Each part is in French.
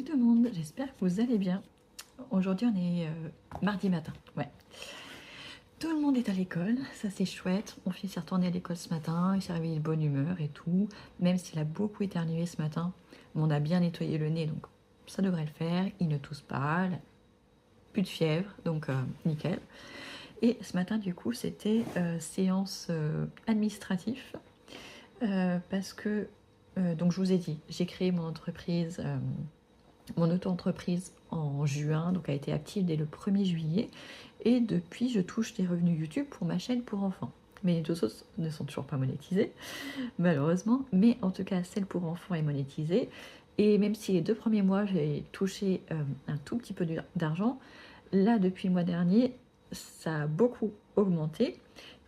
Salut tout le monde, j'espère que vous allez bien. Aujourd'hui on est mardi matin, ouais. Tout le monde est à l'école, ça c'est chouette. Mon fils est retourné à l'école ce matin, il s'est réveillé de bonne humeur et tout. Même s'il a beaucoup éternué ce matin, mais on a bien nettoyé le nez, donc ça devrait le faire. Il ne tousse pas, plus de fièvre, donc nickel. Et ce matin du coup c'était séance administrative. Parce que, donc je vous ai dit, j'ai créé mon entreprise, mon auto-entreprise en juin, donc a été active dès le 1er juillet. Et depuis, je touche des revenus YouTube pour ma chaîne pour enfants. Mais les deux autres ne sont toujours pas monétisées, malheureusement. Mais en tout cas, celle pour enfants est monétisée. Et même si les 2 premiers mois, j'ai touché un tout petit peu d'argent, là, depuis le mois dernier, ça a beaucoup augmenté.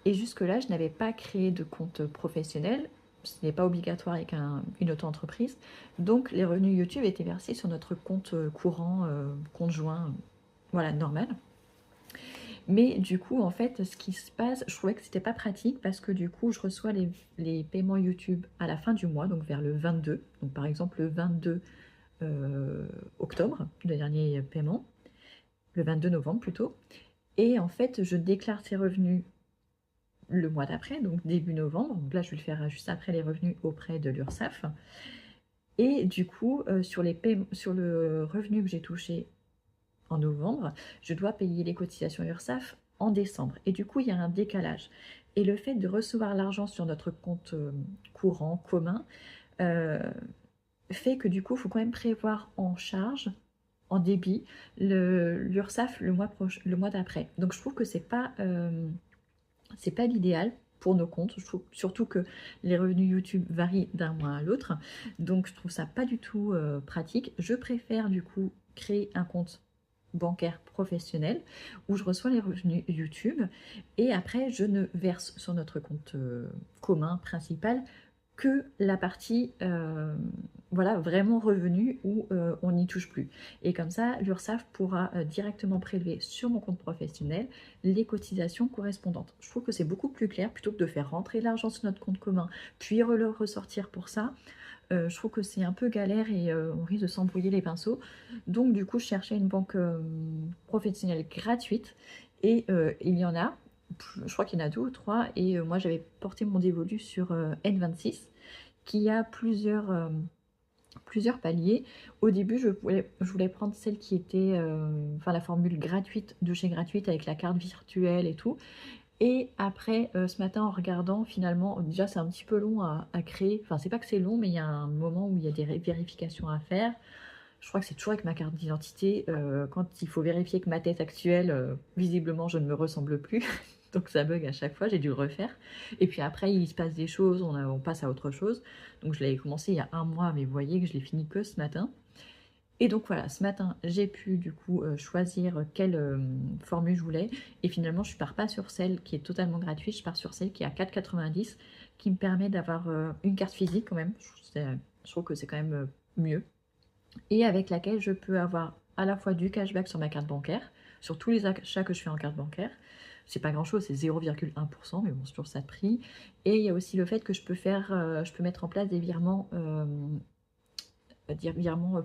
Et jusque-là, je n'avais pas créé de compte professionnel. Ce n'est pas obligatoire avec une auto-entreprise. Donc, les revenus YouTube étaient versés sur notre compte courant, compte joint, voilà, normal. Mais du coup, en fait, ce qui se passe, je trouvais que c'était pas pratique parce que du coup, je reçois les paiements YouTube à la fin du mois, donc vers le 22. Donc, par exemple, le 22 octobre, le dernier paiement, le 22 novembre plutôt. Et en fait, je déclare ces revenus le mois d'après, donc début novembre. Donc là, je vais le faire juste après les revenus auprès de l'URSSAF. Et du coup, sur le revenu que j'ai touché en novembre, je dois payer les cotisations URSSAF en décembre. Et du coup, il y a un décalage. Et le fait de recevoir l'argent sur notre compte courant commun fait que du coup, il faut quand même prévoir en charge, en débit, l'URSSAF le mois d'après. Donc je trouve que c'est pas l'idéal pour nos comptes. Je trouve surtout que les revenus YouTube varient d'un mois à l'autre. Donc je trouve ça pas du tout pratique. Je préfère du coup créer un compte bancaire professionnel où je reçois les revenus YouTube et après je ne verse sur notre compte commun principal que la partie voilà, vraiment revenu où on n'y touche plus. Et comme ça, l'URSSAF pourra directement prélever sur mon compte professionnel les cotisations correspondantes. Je trouve que c'est beaucoup plus clair plutôt que de faire rentrer l'argent sur notre compte commun, puis le ressortir pour ça. Je trouve que c'est un peu galère et on risque de s'embrouiller les pinceaux. Donc du coup, je cherchais une banque professionnelle gratuite et il y en a. Je crois qu'il y en a 2 ou 3 et moi j'avais porté mon dévolu sur N26 qui a plusieurs paliers. Au début, je voulais prendre celle qui était, enfin la formule gratuite de chez Gratuite avec la carte virtuelle et tout. Et après, ce matin, en regardant, finalement, déjà c'est un petit peu long à créer. Enfin, c'est pas que c'est long, mais il y a un moment où il y a des vérifications à faire. Je crois que c'est toujours avec ma carte d'identité. Quand il faut vérifier que ma tête actuelle, visiblement, je ne me ressemble plus. Donc ça bug à chaque fois, j'ai dû le refaire. Et puis après, il se passe des choses, on passe à autre chose. Donc je l'avais commencé il y a un mois, mais vous voyez que je l'ai fini que ce matin. Et donc voilà, ce matin, j'ai pu du coup choisir quelle formule je voulais. Et finalement, je ne pars pas sur celle qui est totalement gratuite, je pars sur celle qui est à 4,90 qui me permet d'avoir une carte physique quand même. Je trouve que c'est quand même mieux. Et avec laquelle je peux avoir à la fois du cashback sur ma carte bancaire, sur tous les achats que je fais en carte bancaire. C'est pas grand chose, c'est 0,1%, mais bon, c'est toujours ça de prix. Et il y a aussi le fait que je peux mettre en place des virements,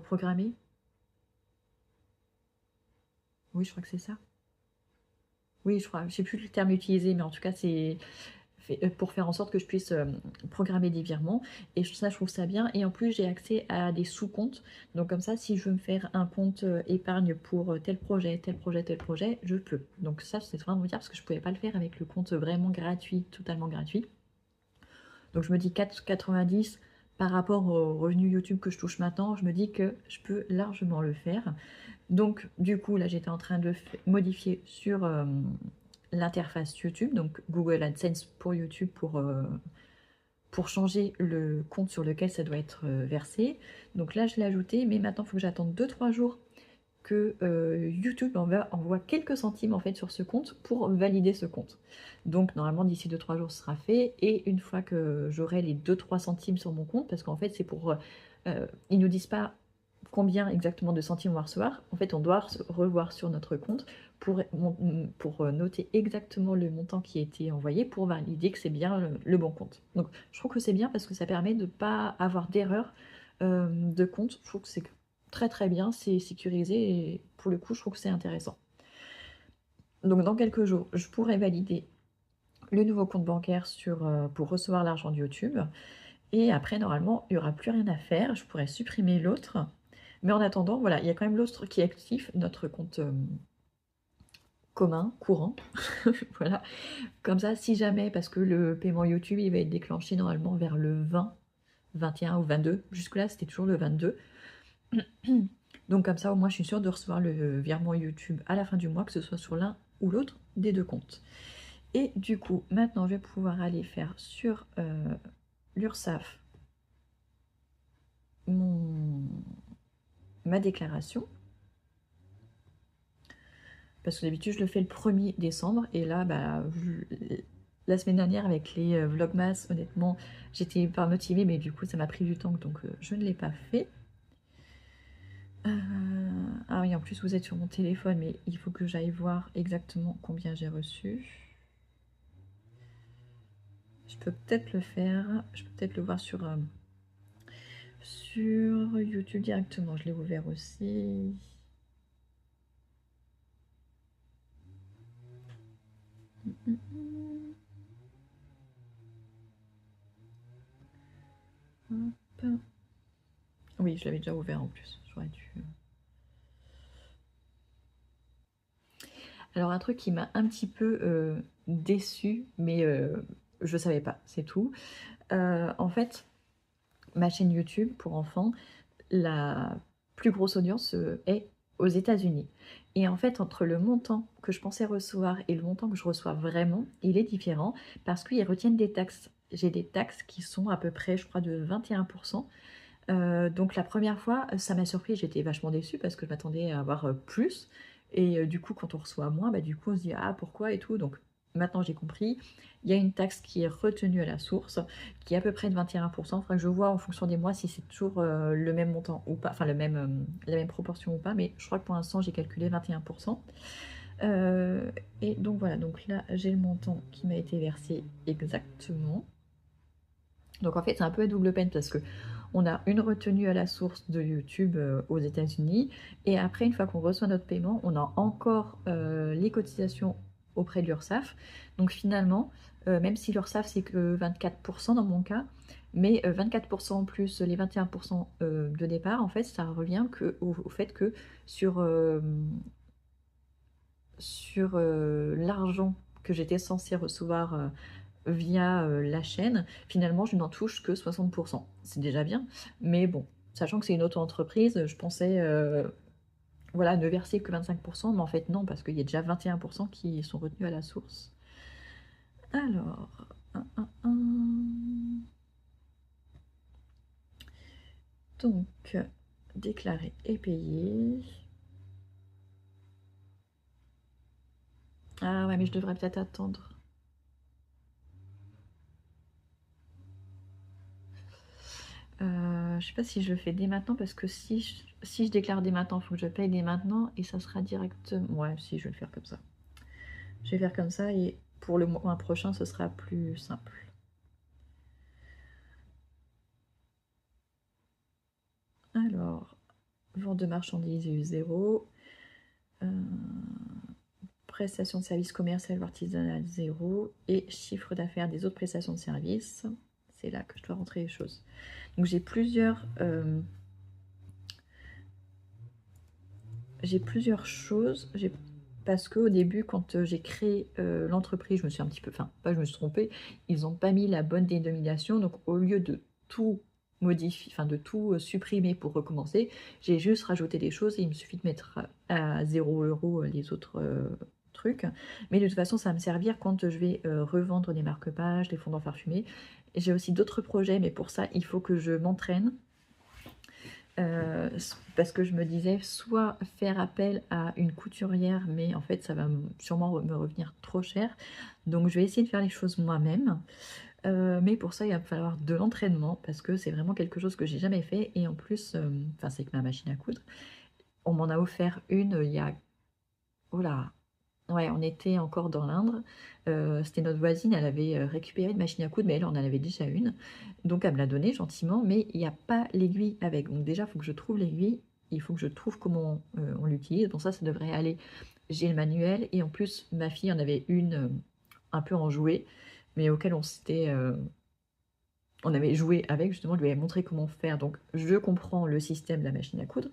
programmés. Oui, je crois que c'est ça. Oui, je crois, je sais plus le terme utilisé, mais en tout cas, c'est pour faire en sorte que je puisse programmer des virements. Et ça, je trouve ça bien. Et en plus, j'ai accès à des sous-comptes. Donc comme ça, si je veux me faire un compte épargne pour tel projet, tel projet, tel projet, je peux. Donc ça, c'est vraiment bien parce que je ne pouvais pas le faire avec le compte vraiment gratuit, totalement gratuit. Donc je me dis 4,90 par rapport au revenu YouTube que je touche maintenant, je me dis que je peux largement le faire. Donc du coup, là, j'étais en train de modifier sur l'interface YouTube, donc Google AdSense pour YouTube pour changer le compte sur lequel ça doit être versé. Donc là, je l'ai ajouté, mais maintenant, il faut que j'attende 2-3 jours que YouTube envoie quelques centimes en fait sur ce compte pour valider ce compte. Donc normalement d'ici 2-3 jours ce sera fait et une fois que j'aurai les 2-3 centimes sur mon compte, parce qu'en fait c'est pour... ils nous disent pas combien exactement de centimes on va recevoir, en fait on doit revoir sur notre compte pour noter exactement le montant qui a été envoyé pour valider que c'est bien le bon compte. Donc je trouve que c'est bien parce que ça permet de ne pas avoir d'erreur de compte. Je trouve que c'est très très bien, c'est sécurisé et pour le coup, je trouve que c'est intéressant. Donc dans quelques jours, je pourrai valider le nouveau compte bancaire pour recevoir l'argent de YouTube. Et après, normalement, il n'y aura plus rien à faire. Je pourrais supprimer l'autre. Mais en attendant, voilà, il y a quand même l'autre qui est actif, notre compte commun, courant. Voilà. Comme ça, si jamais, parce que le paiement YouTube, il va être déclenché normalement vers le 20, 21 ou 22. Jusque-là, c'était toujours le 22. Donc comme ça, au moins, je suis sûre de recevoir le virement YouTube à la fin du mois, que ce soit sur l'un ou l'autre des deux comptes. Et du coup, maintenant, je vais pouvoir aller faire sur l'URSSAF ma déclaration. Parce que d'habitude, je le fais le 1er décembre. Et là, bah, la semaine dernière, avec les Vlogmas, honnêtement, j'étais pas motivée, mais du coup, ça m'a pris du temps, donc je ne l'ai pas fait. Ah oui, en plus, vous êtes sur mon téléphone, mais il faut que j'aille voir exactement combien j'ai reçu. Je peux peut-être le faire. Je peux peut-être le voir sur YouTube directement. Je l'ai ouvert aussi. Hop. Oui, je l'avais déjà ouvert en plus. J'aurais dû. Alors un truc qui m'a un petit peu déçue, mais je savais pas, c'est tout. En fait, ma chaîne YouTube pour enfants, la plus grosse audience est aux États-Unis. Et en fait, entre le montant que je pensais recevoir et le montant que je reçois vraiment, il est différent parce qu'ils retiennent des taxes. J'ai des taxes qui sont à peu près, je crois, de 21%. Donc la première fois, ça m'a surpris, j'étais vachement déçue parce que je m'attendais à avoir plus. Et du coup, quand on reçoit moins, bah, du coup, on se dit «Ah, pourquoi?» et tout. Donc maintenant, j'ai compris. Il y a une taxe qui est retenue à la source, qui est à peu près de 21%. Il faudra que je vois en fonction des mois si c'est toujours le même montant ou pas, enfin la même proportion ou pas. Mais je crois que pour l'instant, j'ai calculé 21%. Et donc voilà, donc là, j'ai le montant qui m'a été versé exactement. Donc en fait, c'est un peu à double peine parce que on a une retenue à la source de YouTube aux États-Unis et après, une fois qu'on reçoit notre paiement, on a encore les cotisations auprès de l'URSSAF. Donc finalement, même si l'URSSAF c'est que 24% dans mon cas, mais 24% plus les 21% de départ, en fait, ça revient au fait que sur l'argent que j'étais censée recevoir via la chaîne, finalement, je n'en touche que 60%. C'est déjà bien, mais bon, sachant que c'est une auto-entreprise, je pensais voilà, ne verser que 25%, mais en fait non, parce qu'il y a déjà 21% qui sont retenus à la source. Alors, donc, déclarer et payer. Ah ouais, mais je devrais peut-être attendre. Je sais pas si je le fais dès maintenant, parce que si je déclare dès maintenant, il faut que je paye dès maintenant, et ça sera directement... Ouais, si, je vais le faire comme ça. Je vais faire comme ça, et pour le mois prochain, ce sera plus simple. Alors, vente de marchandises, il y a eu 0. Prestation de services commerciaux ou artisanales, 0. Et chiffre d'affaires des autres prestations de services, c'est là que je dois rentrer les choses. Donc j'ai plusieurs choses. Parce qu'au début, quand j'ai créé l'entreprise, je me suis un petit peu... Enfin, pas je me suis trompée, ils n'ont pas mis la bonne dénomination. Donc au lieu de tout modifier, enfin de tout supprimer pour recommencer, j'ai juste rajouté des choses et il me suffit de mettre à 0 € les autres trucs. Mais de toute façon, ça va me servir quand je vais revendre des marque-pages, des fondants parfumés. J'ai aussi d'autres projets, mais pour ça, il faut que je m'entraîne. Parce que je me disais soit faire appel à une couturière, mais en fait ça va sûrement me revenir trop cher, donc je vais essayer de faire les choses moi-même, mais pour ça il va me falloir de l'entraînement parce que c'est vraiment quelque chose que j'ai jamais fait, et en plus, enfin c'est que ma machine à coudre, on m'en a offert une il y a, oh là, ouais, on était encore dans l'Indre, c'était notre voisine, elle avait récupéré une machine à coudre, mais elle en avait déjà une, donc elle me l'a donnée gentiment, mais il n'y a pas l'aiguille avec. Donc déjà, il faut que je trouve l'aiguille, il faut que je trouve comment on l'utilise. Bon, ça devrait aller. J'ai le manuel, et en plus, ma fille en avait une un peu enjouée, mais auquel on avait joué avec, justement, je lui avais montré comment faire. Donc, je comprends le système de la machine à coudre,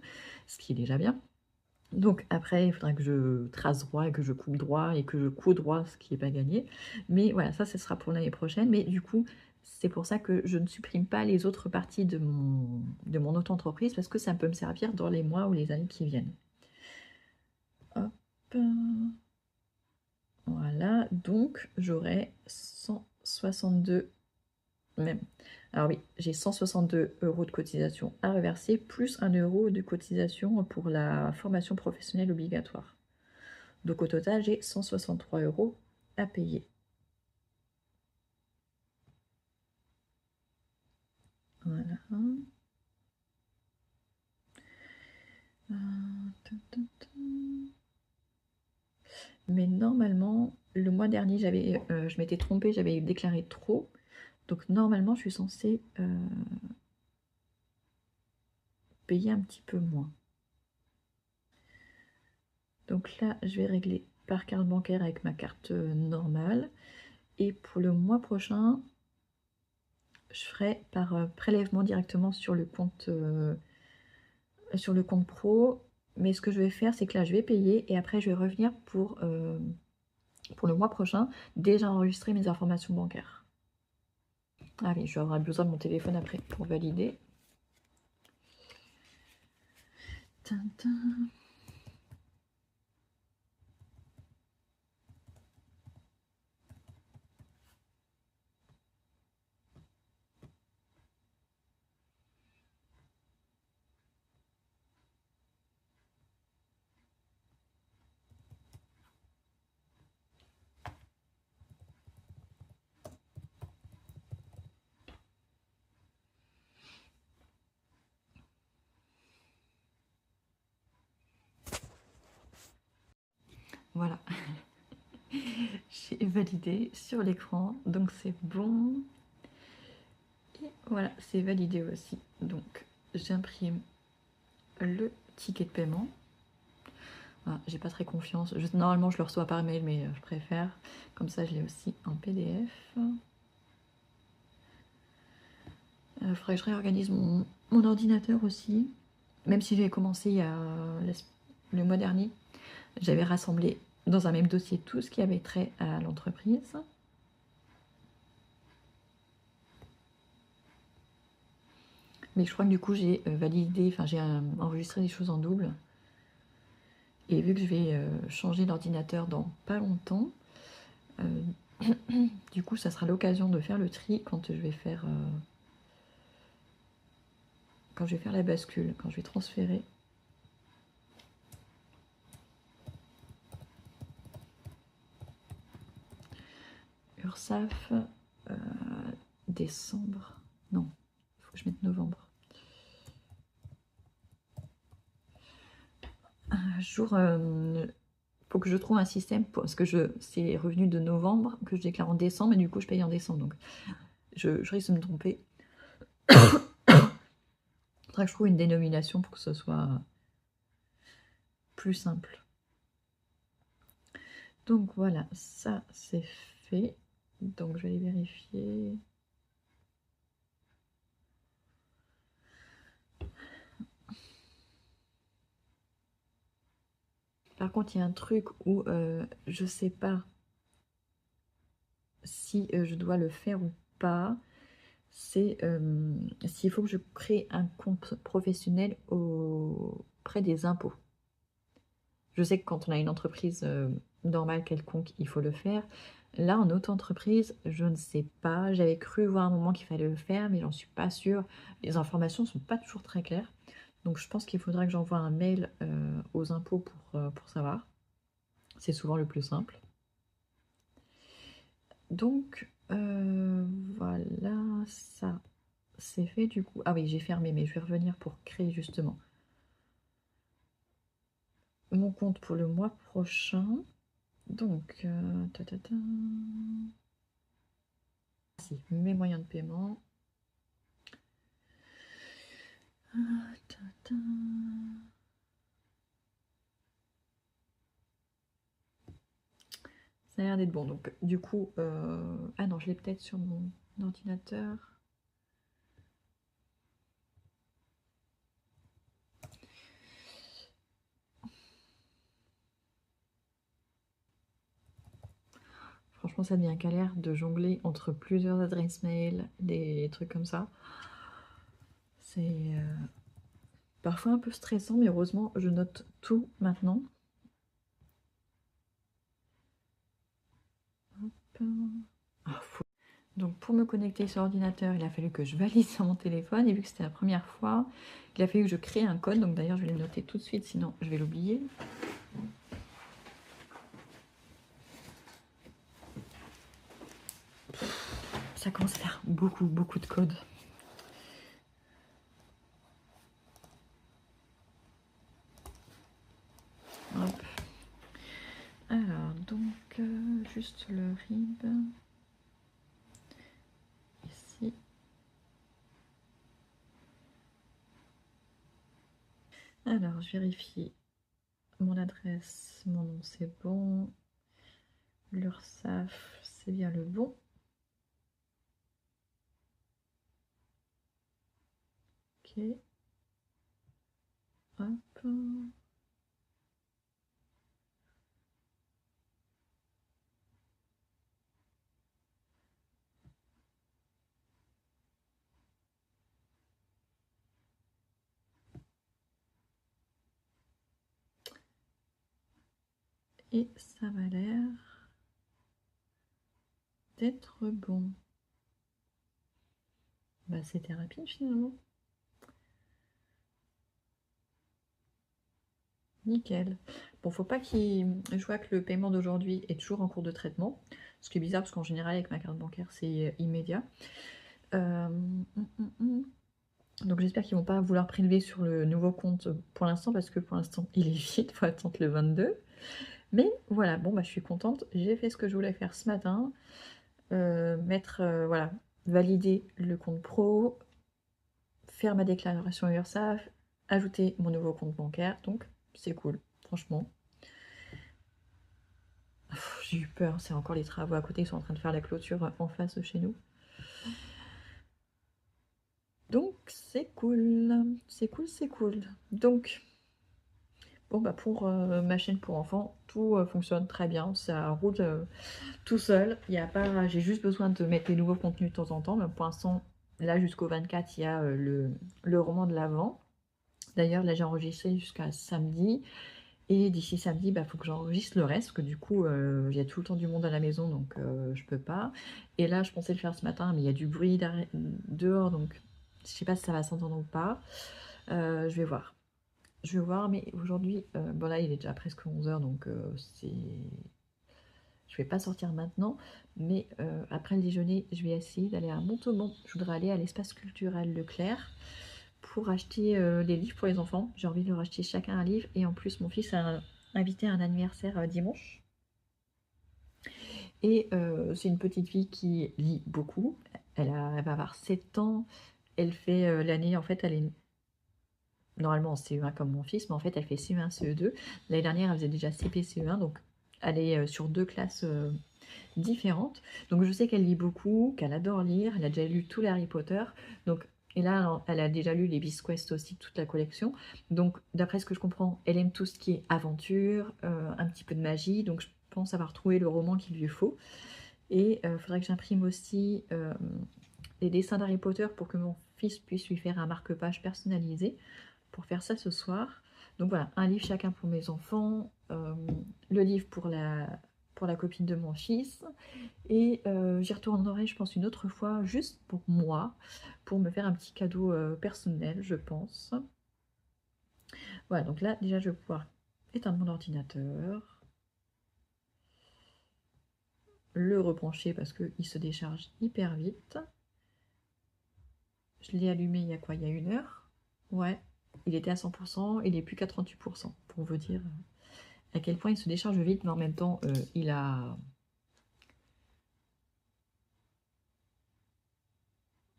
ce qui est déjà bien. Donc après, il faudra que je trace droit et que je coupe droit et que je couds droit, ce qui n'est pas gagné. Mais voilà, ça, ce sera pour l'année prochaine. Mais du coup, c'est pour ça que je ne supprime pas les autres parties de mon auto-entreprise, parce que ça peut me servir dans les mois ou les années qui viennent. Hop. Voilà, donc j'aurai 162, même. Alors oui, j'ai 162 € de cotisation à reverser, plus 1 € de cotisation pour la formation professionnelle obligatoire. Donc au total, j'ai 163 € à payer. Voilà. Mais normalement, le mois dernier, je m'étais trompée, j'avais déclaré trop. Donc normalement, je suis censée payer un petit peu moins. Donc là, je vais régler par carte bancaire avec ma carte normale. Et pour le mois prochain, je ferai par prélèvement directement sur le compte pro. Mais ce que je vais faire, c'est que là, je vais payer et après, je vais revenir pour le mois prochain, déjà enregistrer mes informations bancaires. Ah oui, j'aurai besoin de mon téléphone après pour valider. Tintin. Voilà, j'ai validé sur l'écran, donc c'est bon. Et voilà, c'est validé aussi. Donc j'imprime le ticket de paiement. Voilà, j'ai pas très confiance. Normalement, je le reçois par mail, mais je préfère. Comme ça, je l'ai aussi en PDF. Il faudrait que je réorganise mon ordinateur aussi. Même si j'ai commencé il y a le mois dernier, j'avais rassemblé dans un même dossier tout ce qui avait trait à l'entreprise. Mais je crois que du coup j'ai validé, enfin j'ai enregistré des choses en double. Et vu que je vais changer d'ordinateur dans pas longtemps, du coup ça sera l'occasion de faire le tri quand je vais faire la bascule, quand je vais transférer. URSSAF, décembre, non, il faut que je mette novembre. Un jour, faut que je trouve un système, parce que c'est les revenus de novembre que je déclare en décembre, et du coup je paye en décembre, donc je risque de me tromper. Il faudra que je trouve une dénomination pour que ce soit plus simple. Donc voilà, ça c'est fait. Donc je vais aller vérifier. Par contre, il y a un truc où je sais pas si je dois le faire ou pas. C'est s'il faut que je crée un compte professionnel auprès des impôts. Je sais que quand on a une entreprise normale quelconque, il faut le faire. Là, en auto-entreprise, je ne sais pas. J'avais cru voir un moment qu'il fallait le faire, mais j'en suis pas sûre. Les informations ne sont pas toujours très claires. Donc, je pense qu'il faudra que j'envoie un mail aux impôts pour savoir. C'est souvent le plus simple. Donc, voilà, ça, c'est fait du coup. Ah oui, j'ai fermé, mais je vais revenir pour créer justement mon compte pour le mois prochain. Donc, mes moyens de paiement. Ah, ta, ta. Ça a l'air d'être bon. Donc, du coup, ah non, je l'ai peut-être sur mon ordinateur. Franchement, ça devient galère de jongler entre plusieurs adresses mail, des trucs comme ça. C'est parfois un peu stressant, mais heureusement, je note tout maintenant. Hop. Ah, donc pour me connecter sur l'ordinateur, il a fallu que je valide sur mon téléphone. Et vu que c'était la première fois, il a fallu que je crée un code. Donc d'ailleurs, je vais le noter tout de suite, sinon je vais l'oublier. Ça commence à faire beaucoup, beaucoup de codes. Hop. Alors, donc, juste le RIB. Ici. Alors, je vérifie mon adresse, mon nom, c'est bon. L'URSSAF, c'est bien le bon. Ok. Hop. Et ça va l'air d'être bon. Bah, c'était rapide finalement. Nickel. Bon, faut pas qu'il... Je vois que le paiement d'aujourd'hui est toujours en cours de traitement. Ce qui est bizarre parce qu'en général, avec ma carte bancaire, c'est immédiat. Donc j'espère qu'ils vont pas vouloir prélever sur le nouveau compte pour l'instant parce que pour l'instant, il est vide. Faut attendre le 22. Mais voilà, bon, bah, je suis contente. J'ai fait ce que je voulais faire ce matin. Voilà, valider le compte pro, faire ma déclaration URSSAF, ajouter mon nouveau compte bancaire. Donc c'est cool, franchement. J'ai eu peur, c'est encore les travaux à côté, ils sont en train de faire la clôture en face de chez nous. Donc c'est cool, c'est cool, c'est cool. Donc, bon bah pour ma chaîne pour enfants, tout fonctionne très bien, ça roule tout seul. Il y a pas, j'ai juste besoin de mettre les nouveaux contenus de temps en temps, mais pour l'instant, là jusqu'au 24, il y a le roman de l'Avent. D'ailleurs, là j'ai enregistré jusqu'à samedi. Et d'ici samedi, bah, faut que j'enregistre le reste, parce que du coup, il y a tout le temps du monde à la maison, donc je peux pas. Et là, je pensais le faire ce matin, mais il y a du bruit dehors, donc je sais pas si ça va s'entendre ou pas. Je vais voir. Je vais voir, mais aujourd'hui, bon là, il est déjà presque 11 h, donc c'est... Je vais pas sortir maintenant, mais après le déjeuner, je vais essayer d'aller à Montauban. Je voudrais aller à l'espace culturel Leclerc pour acheter les livres pour les enfants. J'ai envie de leur acheter chacun un livre. Et en plus, mon fils a invité à un anniversaire dimanche. Et c'est une petite fille qui lit beaucoup. Elle va avoir 7 ans. Elle fait l'année, en fait, elle est normalement en CE1 comme mon fils, mais en fait, elle fait CE1, CE2. L'année dernière, elle faisait déjà CP, CE1, donc elle est sur 2 classes différentes. Donc je sais qu'elle lit beaucoup, qu'elle adore lire. Elle a déjà lu tout les Harry Potter. Donc, et là, elle a déjà lu les Beast Quest aussi, toute la collection. Donc, d'après ce que je comprends, elle aime tout ce qui est aventure, un petit peu de magie. Donc, je pense avoir trouvé le roman qu'il lui faut. Et il faudrait que j'imprime aussi les dessins d'Harry Potter pour que mon fils puisse lui faire un marque-page personnalisé. Pour faire ça ce soir. Donc voilà, un livre chacun pour mes enfants, le livre pour la copine de mon fils. Et j'y retournerai, je pense, une autre fois, juste pour moi, pour me faire un petit cadeau personnel, je pense. Voilà, donc là, déjà, je vais pouvoir éteindre mon ordinateur, le rebrancher parce qu'il se décharge hyper vite. Je l'ai allumé il y a quoi? Il y a 1 heure. Ouais, il était à 100%, il est plus qu'à 38%, pour vous dire à quel point il se décharge vite, mais en même temps, il a...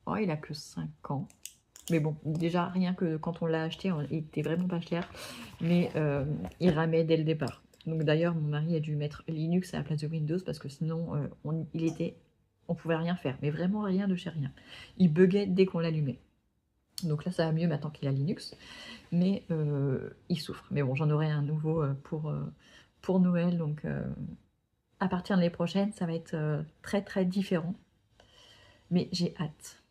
Oh, il a que 5 ans. Mais bon, déjà, rien que quand on l'a acheté, il était vraiment pas cher. Mais il ramait dès le départ. Donc d'ailleurs, mon mari a dû mettre Linux à la place de Windows parce que sinon, on pouvait rien faire. Mais vraiment rien de chez rien. Il buguait dès qu'on l'allumait. Donc là, ça va mieux maintenant qu'il a Linux. Mais il souffre. Mais bon, j'en aurai un nouveau pour Noël. Donc à partir de l'année prochaine, ça va être très très différent. Mais j'ai hâte.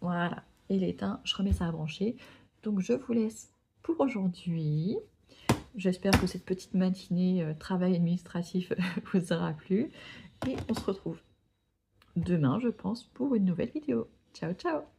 Voilà, il est éteint, je remets ça à brancher. Donc je vous laisse pour aujourd'hui. J'espère que cette petite matinée travail administratif vous aura plu. Et on se retrouve demain, je pense, pour une nouvelle vidéo. Ciao, ciao!